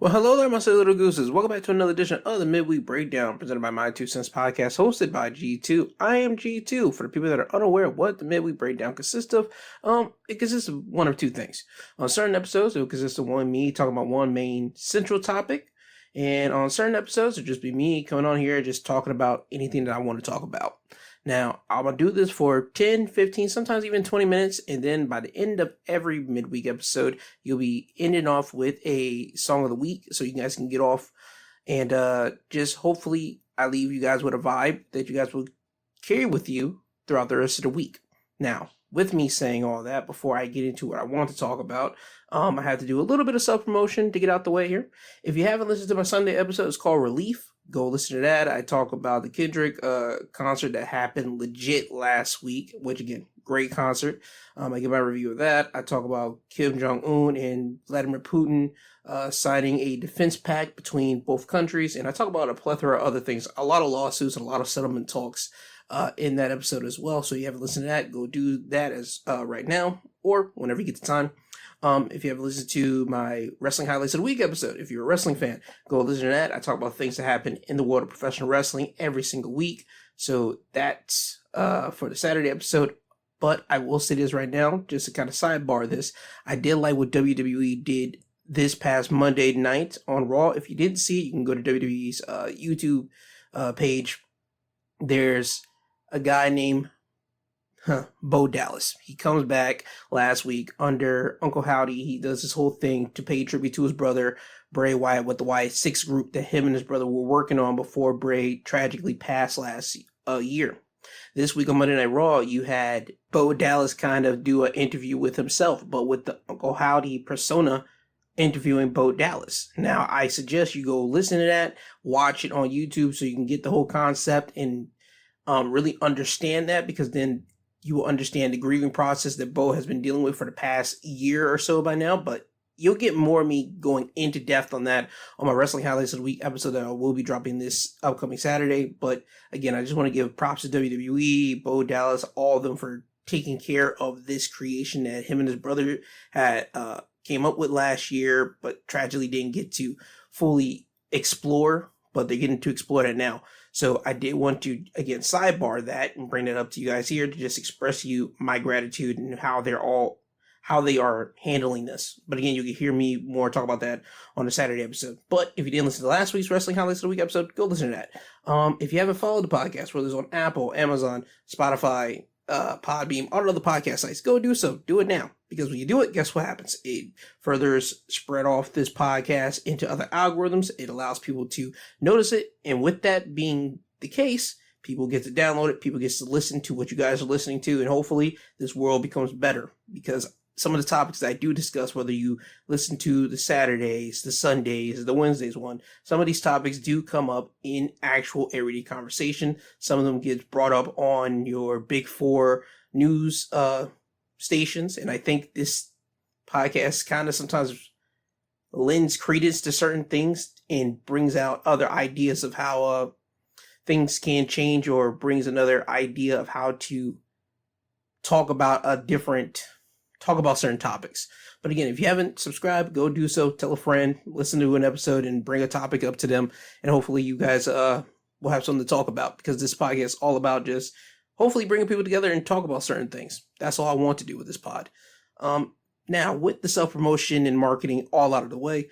Well, hello there, my silly little gooses. Welcome back to another edition of the Midweek Breakdown, presented by My Two Cents Podcast, hosted by G2. I am G2. For the people that are unaware of what the Midweek Breakdown consists of, it consists of one of two things. On certain episodes, it will consist of me talking about one main central topic, and on certain episodes, it'll just be me coming on here just talking about anything that I want to talk about. Now, I'm going to do this for 10, 15, sometimes even 20 minutes, and then by the end of every midweek episode, you'll be ending off with a song of the week, so you guys can get off, and just hopefully I leave you guys with a vibe that you guys will carry with you throughout the rest of the week. Now, with me saying all that, before I get into what I want to talk about, I have to do a little bit of self-promotion to get out the way here. If you haven't listened to my Sunday episode, it's called Relief. Go listen to that. I talk about the Kendrick concert that happened legit last week, which again, great concert. I give my review of that. I talk about Kim Jong-un and Vladimir Putin signing a defense pact between both countries, and I talk about a plethora of other things, a lot of lawsuits, a lot of settlement talks in that episode as well. So if you haven't listened to that, go do that as right now or whenever you get the time. If you haven't listened to my Wrestling Highlights of the Week episode, if you're a wrestling fan, go listen to that. I talk about things that happen in the world of professional wrestling every single week. So that's for the Saturday episode. But I will say this right now, just to kind of sidebar this. I did like what WWE did this past Monday night on Raw. If you didn't see it, you can go to WWE's YouTube page. There's a guy named Bo Dallas. He comes back last week under Uncle Howdy. He does this whole thing to pay tribute to his brother, Bray Wyatt, with the Wyatt 6 group that him and his brother were working on before Bray tragically passed last year. This week on Monday Night Raw, you had Bo Dallas kind of do an interview with himself, but with the Uncle Howdy persona interviewing Bo Dallas. Now, I suggest you go listen to that, watch it on YouTube so you can get the whole concept and really understand that, because then you will understand the grieving process that Bo has been dealing with for the past year or so by now. But you'll get more of me going into depth on that on my Wrestling Highlights of the Week episode that I will be dropping this upcoming Saturday. But again, I just want to give props to WWE, Bo Dallas, all of them for taking care of this creation that him and his brother had came up with last year, but tragically didn't get to fully explore, but they're getting to explore that now. So I did want to, again, sidebar that and bring that up to you guys here to just express to you my gratitude and how they are handling this. But again, you can hear me more talk about that on the Saturday episode. But if you didn't listen to last week's Wrestling Highlights of the Week episode, go listen to that. If you haven't followed the podcast, whether it's on Apple, Amazon, Spotify, Podbeam, all other podcast sites, go do so. Do it now. Because when you do it, guess what happens? It furthers spread off this podcast into other algorithms. It allows people to notice it. And with that being the case, people get to download it. People get to listen to what you guys are listening to. And hopefully this world becomes better. Because some of the topics that I do discuss, whether you listen to the Saturdays, the Sundays, the Wednesdays one, some of these topics do come up in actual everyday conversation. Some of them get brought up on your big four news stations, and I think this podcast kind of sometimes lends credence to certain things and brings out other ideas of how things can change, or brings another idea of how to talk about certain topics. But again, if you haven't subscribed, go do so. Tell a friend, listen to an episode, and bring a topic up to them, and hopefully you guys will have something to talk about, because this podcast is all about just hopefully bringing people together and talk about certain things. That's all I want to do with this pod. Now, with the self-promotion and marketing all out of the way,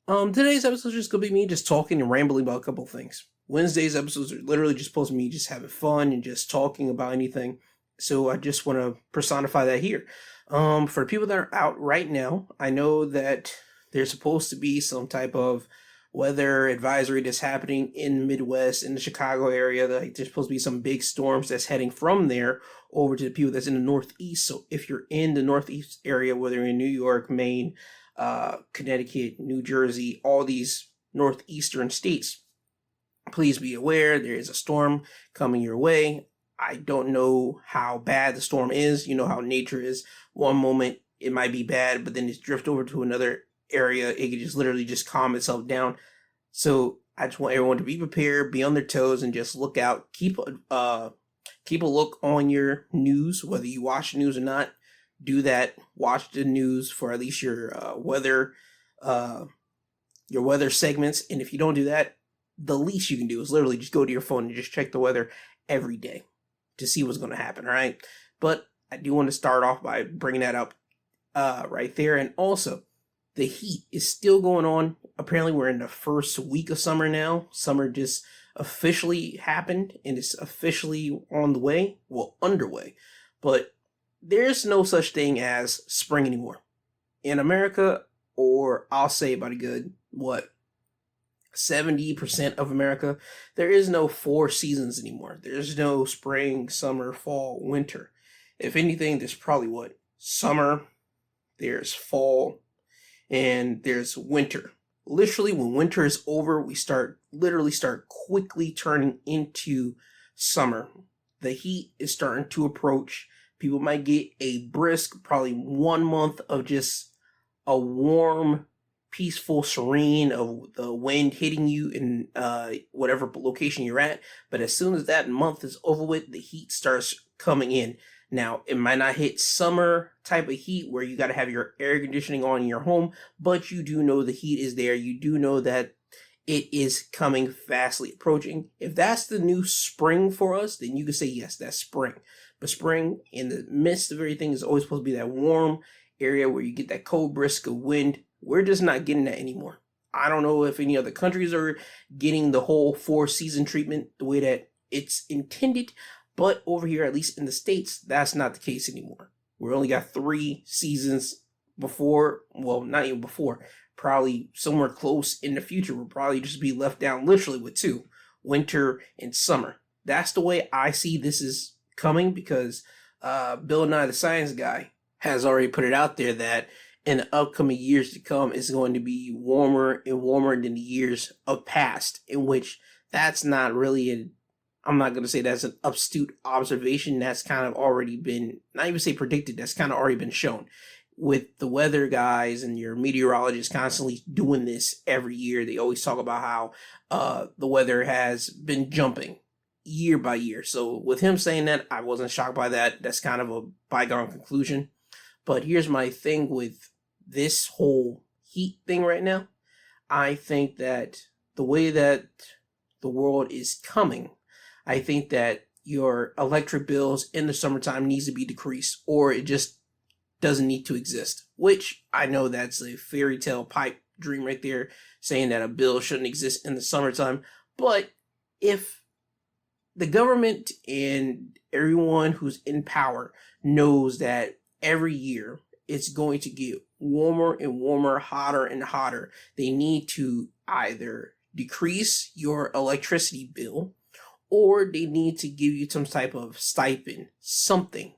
today's episode is just going to be me just talking and rambling about a couple of things. Wednesday's episodes are literally just supposed to be me just having fun and just talking about anything. So I just want to personify that here. For people that are out right now, I know that there's supposed to be some type of weather advisory that's happening in the Midwest, in the Chicago area. Like, there's supposed to be some big storms that's heading from there over to the people that's in the Northeast. So if you're in the Northeast area, whether you're in New York, Maine, Connecticut, New Jersey, all these Northeastern states, please be aware there is a storm coming your way. I don't know how bad the storm is. You know how nature is. One moment it might be bad, but then it's drift over to another area. It could just literally just calm itself down. So I just want everyone to be prepared, be on their toes, and just look out. Keep a look on your news, whether you watch the news or not. Do that. Watch the news for at least your weather your weather segments. And if you don't do that, the least you can do is literally just go to your phone and just check the weather every day to see what's going to happen, all right? But I do want to start off by bringing that up right there. And also, the heat is still going on. Apparently, we're in the first week of summer now. Summer just officially happened and it's officially on the way, well, underway. But there's no such thing as spring anymore. In America, or I'll say about a good, 70% of America, there is no 4 seasons anymore. There's no spring, summer, fall, winter. If anything, there's probably summer, there's fall, and there's winter. Literally, when winter is over, we start quickly turning into summer. The heat is starting to approach. People might get a brisk, probably 1 month of just a warm, peaceful, serene of the wind hitting you in whatever location you're at. But as soon as that month is over with, the heat starts coming in. Now, it might not hit summer type of heat where you got to have your air conditioning on in your home, but you do know the heat is there. You do know that it is coming fastly approaching. If that's the new spring for us, then you can say, yes, that's spring. But spring, in the midst of everything, is always supposed to be that warm area where you get that cold brisk of wind. We're just not getting that anymore. I don't know if any other countries are getting the whole 4-season treatment the way that it's intended, but over here, at least in the States, that's not the case anymore. We only got 3 seasons before, well, not even before, probably somewhere close in the future. We'll probably just be left down literally with 2, winter and summer. That's the way I see this is coming because Bill Nye the Science Guy has already put it out there that in the upcoming years to come, it's going to be warmer and warmer than the years of past, in which that's not really I'm not going to say that's an astute observation. That's kind of already been, not even say predicted, that's kind of already been shown. With the weather guys and your meteorologists constantly doing this every year, they always talk about how the weather has been jumping year by year. So with him saying that, I wasn't shocked by that. That's kind of a bygone conclusion. But here's my thing with this whole heat thing right now. I think that the way that the world is coming, I think that your electric bills in the summertime needs to be decreased, or it just doesn't need to exist, which I know that's a fairy tale pipe dream right there, saying that a bill shouldn't exist in the summertime. But if the government and everyone who's in power knows that every year it's going to get warmer and warmer, hotter and hotter, they need to either decrease your electricity bill, or they need to give you some type of stipend, something.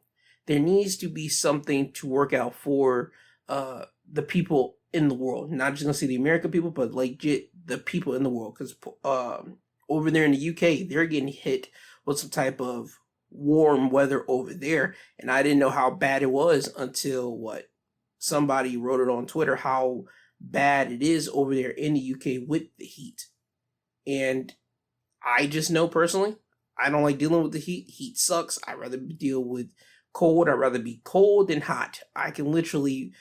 There needs to be something to work out for the people in the world. Not just going to say the American people, but legit the people in the world. Because over there in the UK, they're getting hit with some type of warm weather over there. And I didn't know how bad it was until somebody wrote it on Twitter, how bad it is over there in the UK with the heat. And I just know personally, I don't like dealing with the heat. Heat sucks. I'd rather deal with cold. I'd rather be cold than hot. I can literally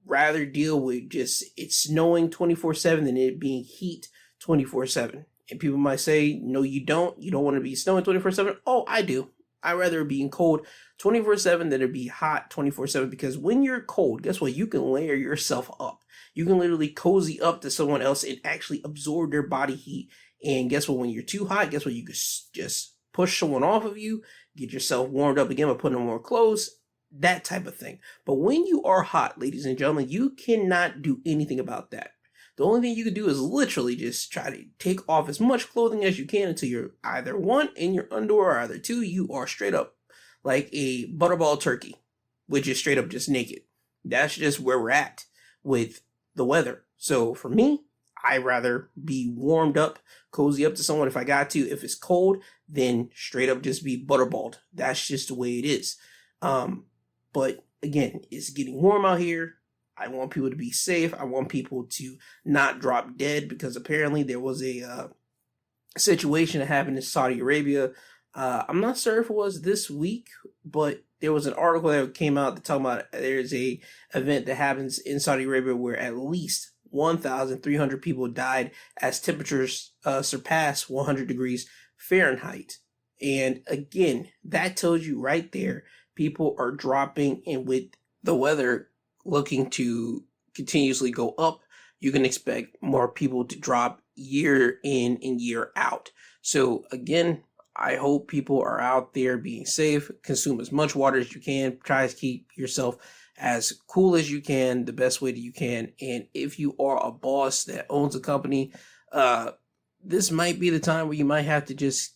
rather deal with just it snowing 24/7 than it being heat 24/7. And people might say, no, you don't. You don't want to be snowing 24/7. Oh, I do. I'd rather it being cold 24/7 than it be hot 24/7, because when you're cold, guess what? You can layer yourself up. You can literally cozy up to someone else and actually absorb their body heat. And guess what? When you're too hot, guess what? You can just push someone off of you, get yourself warmed up again by putting on more clothes, that type of thing. But when you are hot, ladies and gentlemen, you cannot do anything about that. The only thing you can do is literally just try to take off as much clothing as you can until you're either 1, in your underwear, or either 2, you are straight up like a butterball turkey, which is straight up just naked. That's just where we're at with the weather. So for me, I'd rather be warmed up, cozy up to someone if I got to. If it's cold, then straight up just be butterballed. That's just the way it is. But again, it's getting warm out here. I want people to be safe. I want people to not drop dead, because apparently there was a situation that happened in Saudi Arabia. I'm not sure if it was this week, but there was an article that came out that talking about there's a event that happens in Saudi Arabia where at least 1,300 people died as temperatures surpassed 100 degrees Fahrenheit. And again, that tells you right there, people are dropping, and with the weather looking to continuously go up, you can expect more people to drop year in and year out. So again, I hope people are out there being safe, consume as much water as you can, try to keep yourself as cool as you can, the best way that you can. And if you are a boss that owns a company, this might be the time where you might have to just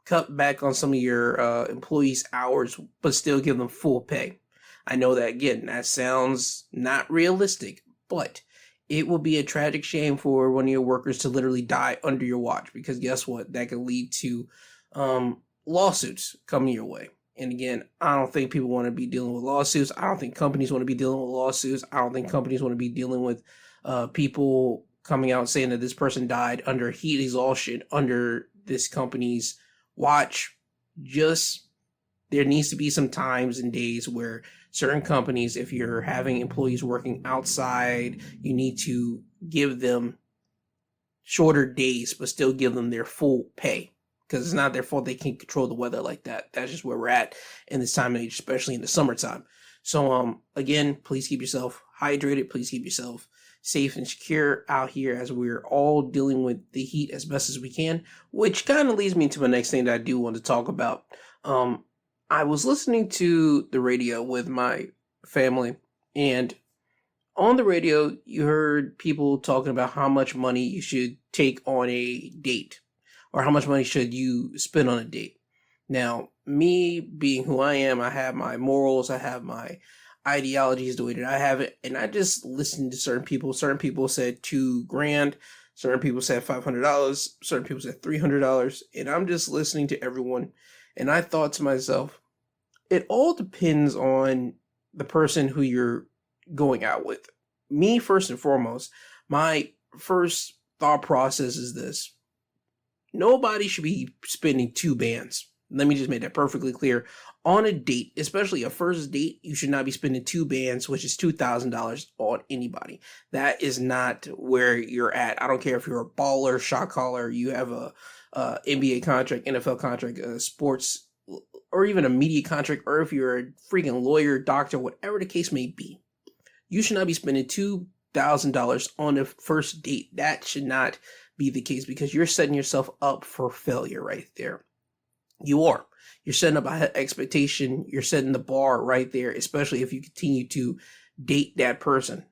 cut back on some of your employees' hours, but still give them full pay. I know that, again, that sounds not realistic, but it will be a tragic shame for one of your workers to literally die under your watch, because guess what? That could lead to lawsuits coming your way. And again, I don't think people want to be dealing with lawsuits. I don't think companies want to be dealing with lawsuits. I don't think companies want to be dealing with people coming out saying that this person died under heat exhaustion under this company's watch. Just, there needs to be some times and days where certain companies, if you're having employees working outside, you need to give them shorter days, but still give them their full pay. Because it's not their fault they can't control the weather like that. That's just where we're at in this time of age, especially in the summertime. So, again, please keep yourself hydrated. Please keep yourself safe and secure out here as we're all dealing with the heat as best as we can. Which kind of leads me to my next thing that I do want to talk about. I was listening to the radio with my family, and on the radio, you heard people talking about how much money you should take on a date, or how much money should you spend on a date. Now, me being who I am, I have my morals, I have my ideologies the way that I have it, and I just listened to certain people. Certain people said $2,000, certain people said $500, certain people said $300, and I'm just listening to everyone. And I thought to myself, it all depends on the person who you're going out with. Me, first and foremost, my first thought process is this. Nobody should be spending $2,000. Let me just make that perfectly clear. On a date, especially a first date, you should not be spending $2,000, which is $2,000 on anybody. That is not where you're at. I don't care if you're a baller, shot caller, you have a NBA contract, NFL contract, sports, or even a media contract, or if you're a freaking lawyer, doctor, whatever the case may be. You should not be spending $2,000 on a first date. That should not be the case, because you're setting yourself up for failure right there. You are. You're setting up an expectation. You're setting the bar right there, especially if you continue to date that person,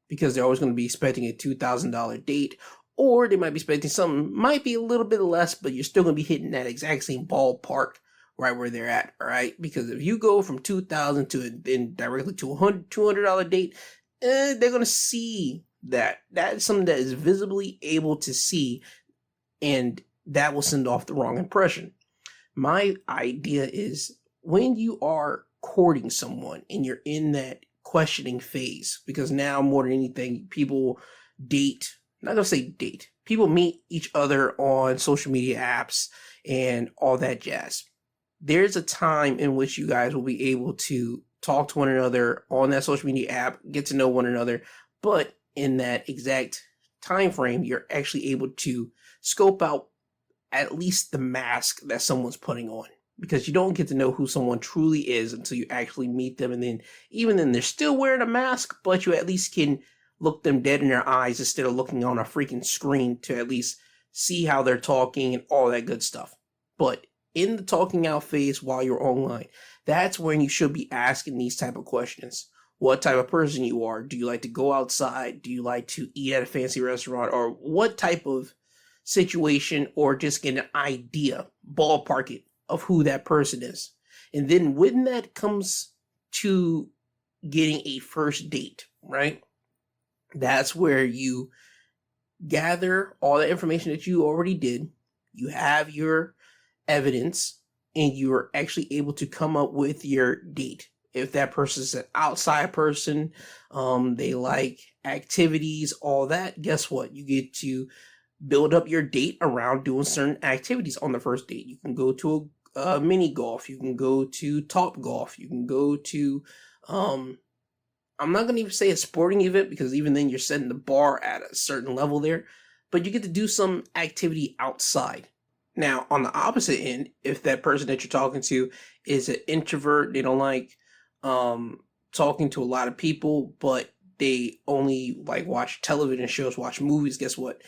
because they're always going to be expecting a $2,000 date, or they might be expecting something, might be a little bit less, but you're still going to be hitting that exact same ballpark right where they're at, all right? Because if you go from $2,000 to then directly to a $200 date, they're going to see that. That is something that is visibly able to see, and that will send off the wrong impression. My idea is, when you are courting someone and you're in that questioning phase, because now more than anything, people date, not gonna say date, people meet each other on social media apps and all that jazz. There's a time in which you guys will be able to talk to one another on that social media app, get to know one another, but in that exact time frame, you're actually able to scope out at least the mask that someone's putting on, because you don't get to know who someone truly is until you actually meet them. And then even then, they're still wearing a mask, but you at least can look them dead in their eyes instead of looking on a freaking screen to at least see how they're talking and all that good stuff. But in the talking out phase while you're online, that's when you should be asking these type of questions. What type of person you are? Do you like to go outside? Do you like to eat at a fancy restaurant? Or what type of situation, or just get an idea, ballpark it, of who that person is. And then when that comes to getting a first date, right? That's where you gather all the information that you already did. You have your evidence, and you're actually able to come up with your date. If that person's an outside person, they like activities, all that, guess what? You get to build up your date around doing certain activities on the first date. You can go to a mini golf. You can go to Top Golf. You can go to I'm not going to even say a sporting event because even then you're setting the bar at a certain level there, but you get to do some activity outside. Now, on the opposite end, if that person that you're talking to is an introvert, they don't like talking to a lot of people, but they only like watch television shows, watch movies, guess what?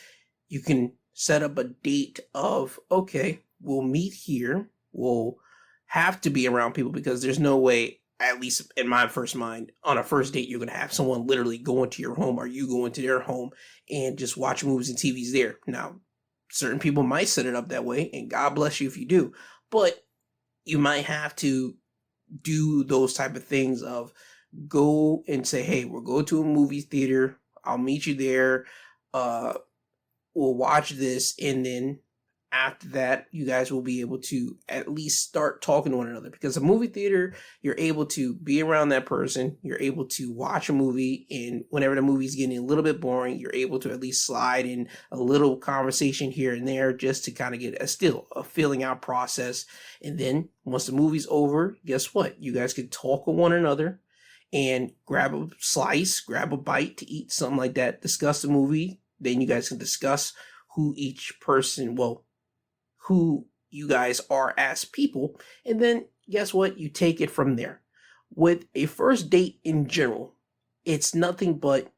You can set up a date of, okay, we'll meet here. We'll have to be around people because there's no way, at least in my first mind, on a first date, you're going to have someone literally go into your home or you go into their home and just watch movies and TVs there. Now, certain people might set it up that way, and God bless you if you do, but you might have to do those type of things of go and say, hey, we'll go to a movie theater. I'll meet you there. We'll watch this, and then after that, you guys will be able to at least start talking to one another. Because a movie theater, you're able to be around that person, you're able to watch a movie, and whenever the movie's getting a little bit boring, you're able to at least slide in a little conversation here and there just to kind of get a filling out process. And then once the movie's over, guess what? You guys can talk with one another and grab a slice, grab a bite to eat, something like that, discuss the movie. Then you guys can discuss who you guys are as people. And then guess what? You take it from there. With a first date in general, it's nothing but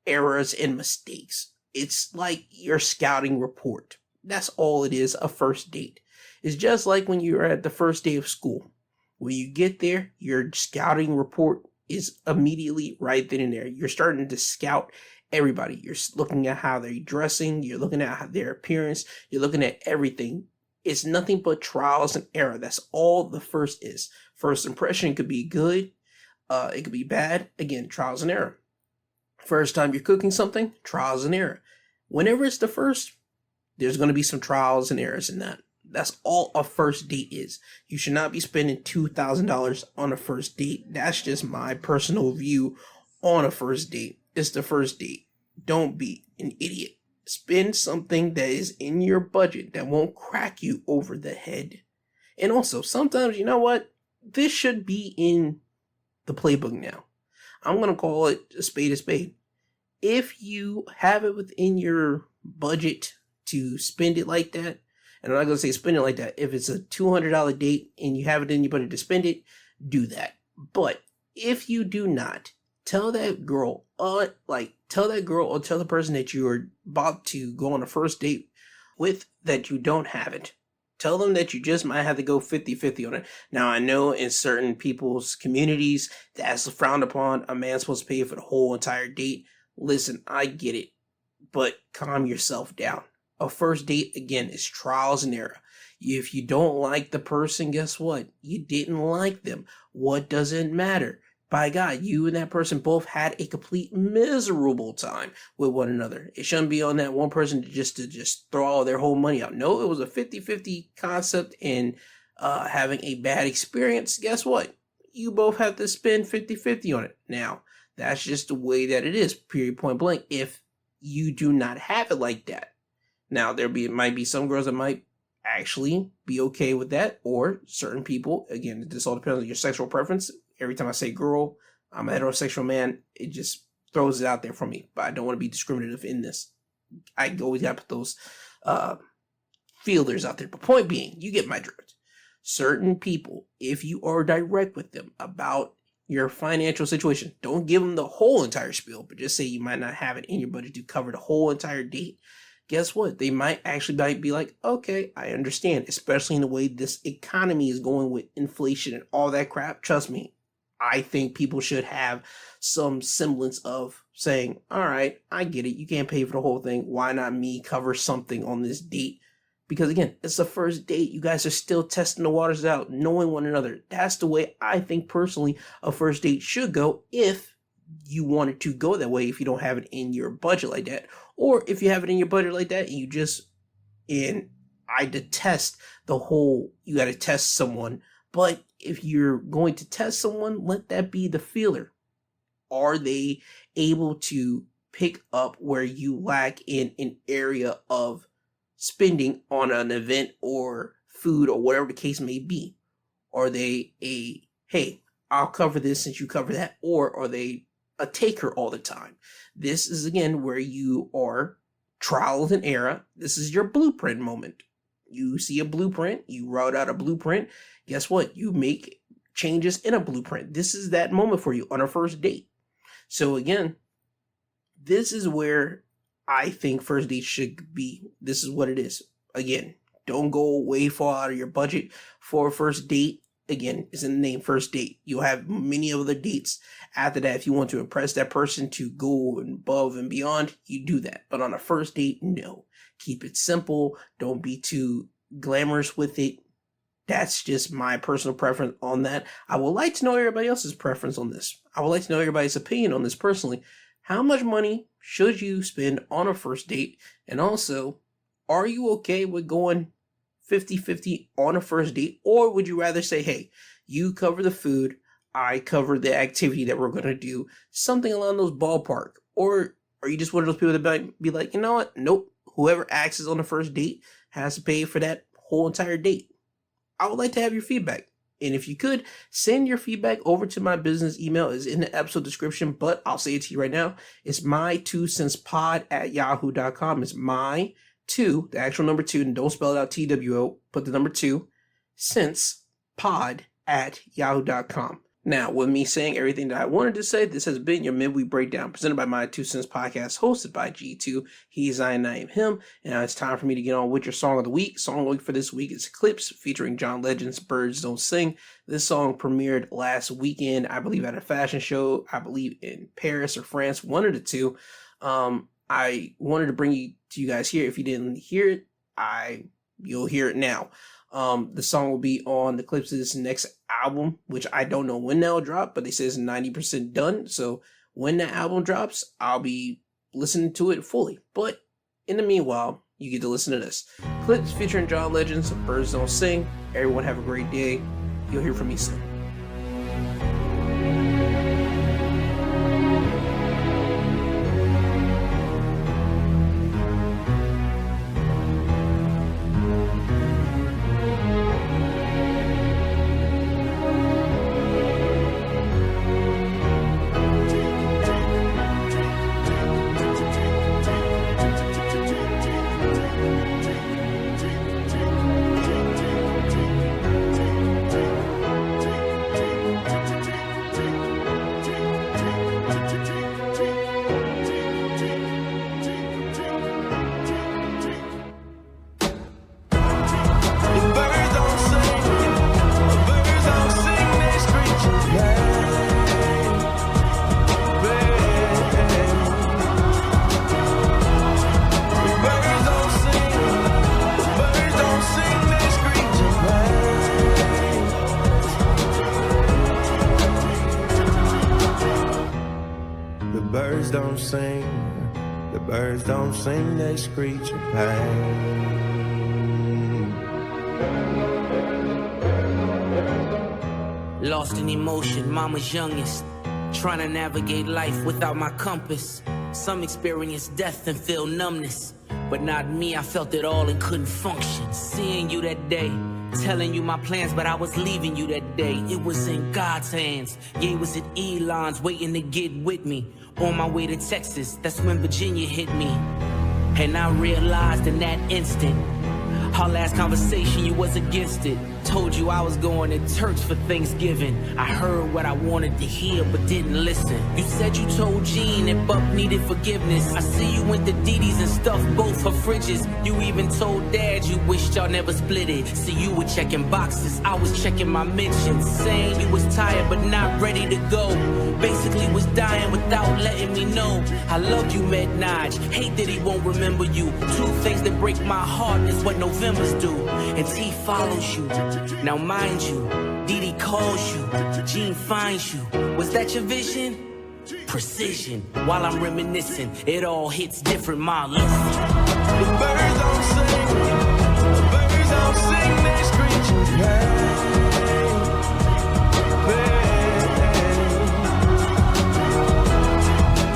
errors and mistakes. It's like your scouting report. That's all it is, a first date. It's just like when you're at the first day of school. When you get there, your scouting report is immediately right then and there. You're starting to scout everybody. You're looking at how they're dressing. You're looking at their appearance. You're looking at everything. It's nothing but trials and error. That's all the first is. First impression could be good. It could be bad. Again, trials and error. First time you're cooking something, trials and error. Whenever it's the first, there's going to be some trials and errors in that. That's all a first date is. You should not be spending $2,000 on a first date. That's just my personal view on a first date. It's the first date. Don't be an idiot. Spend something that is in your budget that won't crack you over the head. And also, sometimes, you know what? This should be in the playbook now. I'm going to call it a spade a spade. If you have it within your budget to spend it like that, and I'm not going to say spend it like that. If it's a $200 date and you have it in your budget to spend it, do that. But if you do not, tell that girl or tell the person that you're about to go on a first date with that you don't have it. Tell them that you just might have to go 50-50 on it. Now, I know in certain people's communities, that's frowned upon. A man's supposed to pay for the whole entire date. Listen, I get it, but calm yourself down. A first date, again, is trials and error. If you don't like the person, guess what? You didn't like them. What does it matter? By God, you and that person both had a complete miserable time with one another. It shouldn't be on that one person to just throw all their whole money out. No, it was a 50-50 concept, and having a bad experience, guess what? You both have to spend 50-50 on it. Now, that's just the way that it is, period, point blank, if you do not have it like that. Now, might be some girls that might actually be okay with that, or certain people, again, this all depends on your sexual preference. Every time I say girl, I'm a heterosexual man, it just throws it out there for me. But I don't want to be discriminative in this. I always got to put those feelers out there. But point being, you get my drift. Certain people, if you are direct with them about your financial situation, don't give them the whole entire spiel, but just say you might not have it in your budget to cover the whole entire date. Guess what? They might be like, okay, I understand, especially in the way this economy is going with inflation and all that crap. Trust me, I think people should have some semblance of saying, all right, I get it. You can't pay for the whole thing. Why not me cover something on this date? Because again, it's the first date. You guys are still testing the waters out, knowing one another. That's the way I think personally a first date should go if you wanted to go that way, if you don't have it in your budget like that. Or if you have it in your budget like that and I detest the whole, you got to test someone. But if you're going to test someone, let that be the feeler. Are they able to pick up where you lack in an area of spending on an event or food or whatever the case may be? Are they hey, I'll cover this since you cover that? Or are they a taker all the time. This is, again, where you are trial and error. This is your blueprint moment. You see a blueprint, you route out a blueprint. Guess what? You make changes in a blueprint. This is that moment for you on a first date. So again, this is where I think first dates should be. This is what it is. Again, don't go way far out of your budget for a first date. Again, it's in the name, first date. You'll have many other dates after that. If you want to impress that person to go above and beyond, you do that. But on a first date, no. Keep it simple. Don't be too glamorous with it. That's just my personal preference on that. I would like to know everybody else's preference on this. I would like to know everybody's opinion on this personally. How much money should you spend on a first date? And also, are you okay with going 50-50 on a first date? Or would you rather say, hey, you cover the food, I cover the activity that we're going to do, something along those ballpark? Or are you just one of those people that be like, you know what? Nope. Whoever acts on the first date has to pay for that whole entire date. I would like to have your feedback. And if you could, send your feedback over to my business email. It's in the episode description, but I'll say it to you right now. It's my2centspod@yahoo.com. It's my2, the actual number 2, and don't spell it out TWO, put the number 2, cents pod@yahoo.com. Now, with me saying everything that I wanted to say, this has been your Midweek Breakdown, presented by My 2 Cents Podcast, hosted by G2. He is I and I am him. And now it's time for me to get on with your song of the week. Song of the week for this week is Clipse, featuring John Legend's Birds Don't Sing. This song premiered last weekend, I believe, at a fashion show, I believe in Paris or France, one of the two. I wanted to bring you to you guys here. If you didn't hear it, you'll hear it now. The song will be on the Clipse's next album, which I don't know when that'll drop, but they say it's 90% done. So when that album drops, I'll be listening to it fully. But in the meanwhile, you get to listen to this. Clipse featuring John Legend, Birds Don't Sing. Everyone have a great day. You'll hear from me soon. birds don't sing, the birds don't sing, they screech in pain. Lost in emotion, mama's youngest, trying to navigate life without my compass. Some experience death and feel numbness, but not me, I felt it all and couldn't function. Seeing you that day, telling you my plans, but I was leaving you that day. It was in God's hands. Yeah, it was at Elon's, waiting to get with me. On my way to Texas, that's when Virginia hit me. And I realized in that instant, our last conversation, you was against it. Told you I was going to church for Thanksgiving. I heard what I wanted to hear, but didn't listen. You said you told Jean that Buck needed forgiveness. I see you went to Didi's and stuffed both her fridges. You even told Dad you wished y'all never split it. See, you were checking boxes, I was checking my mentions. Saying you was tired but not ready to go. Basically was dying without letting me know. I love you, Med-Naj, hate that he won't remember you. Two things that break my heart is what November's do. And T follows you. Now mind you, Didi calls you, Jean finds you. Was that your vision? Precision. While I'm reminiscing, it all hits different, my love. The birds don't sing, the birds don't sing, they screech in pain.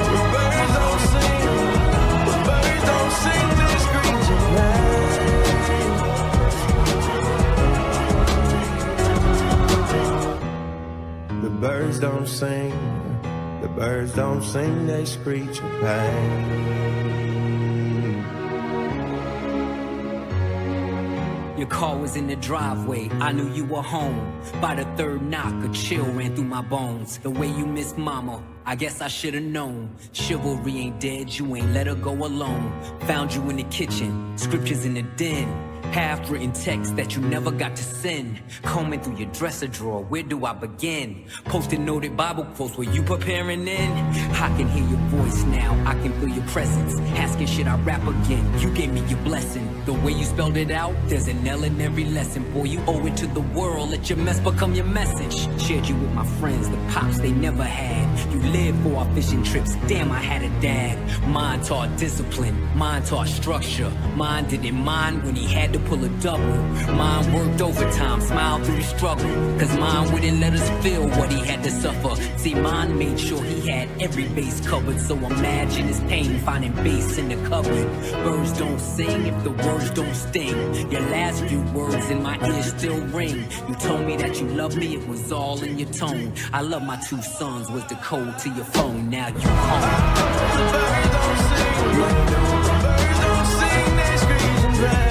The birds don't sing, the birds don't sing, they screech in pain. The birds don't sing, the birds don't sing, they screech in pain. Your car was in the driveway, I knew you were home. By the third knock, a chill ran through my bones. The way you missed mama, I guess I should've known. Chivalry ain't dead, you ain't let her go alone. Found you in the kitchen, scriptures in the den. Half-written text that you never got to send. Combing through your dresser drawer, where do I begin? Posted noted Bible quotes, were you preparing in? I can hear your voice now, I can feel your presence. Asking should I rap again, you gave me your blessing. The way you spelled it out, there's an L in every lesson. Boy, you owe it to the world, let your mess become your message. Shared you with my friends, the pops they never had. You lived for our fishing trips, damn I had a dad. Mine taught discipline, mine taught structure. Mine didn't mind when he had to pull a double. Mine worked overtime, smiled through the struggle. Cause mine wouldn't let us feel what he had to suffer. See, mine made sure he had every base covered. So imagine his pain finding bass in the cupboard. Birds don't sing if the words don't sting. Your last few words in my ears still ring. You told me that you loved me, it was all in your tone. I love my 2 sons was the code to your phone. Now you home. Birds don't sing, they screech in pain.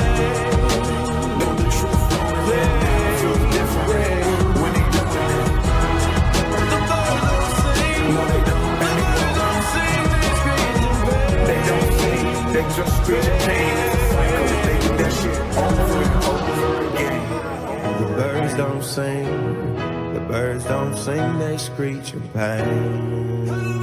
Just screech in pain. Cause they do that shit over and over again. The birds don't sing, the birds don't sing, they screech in pain.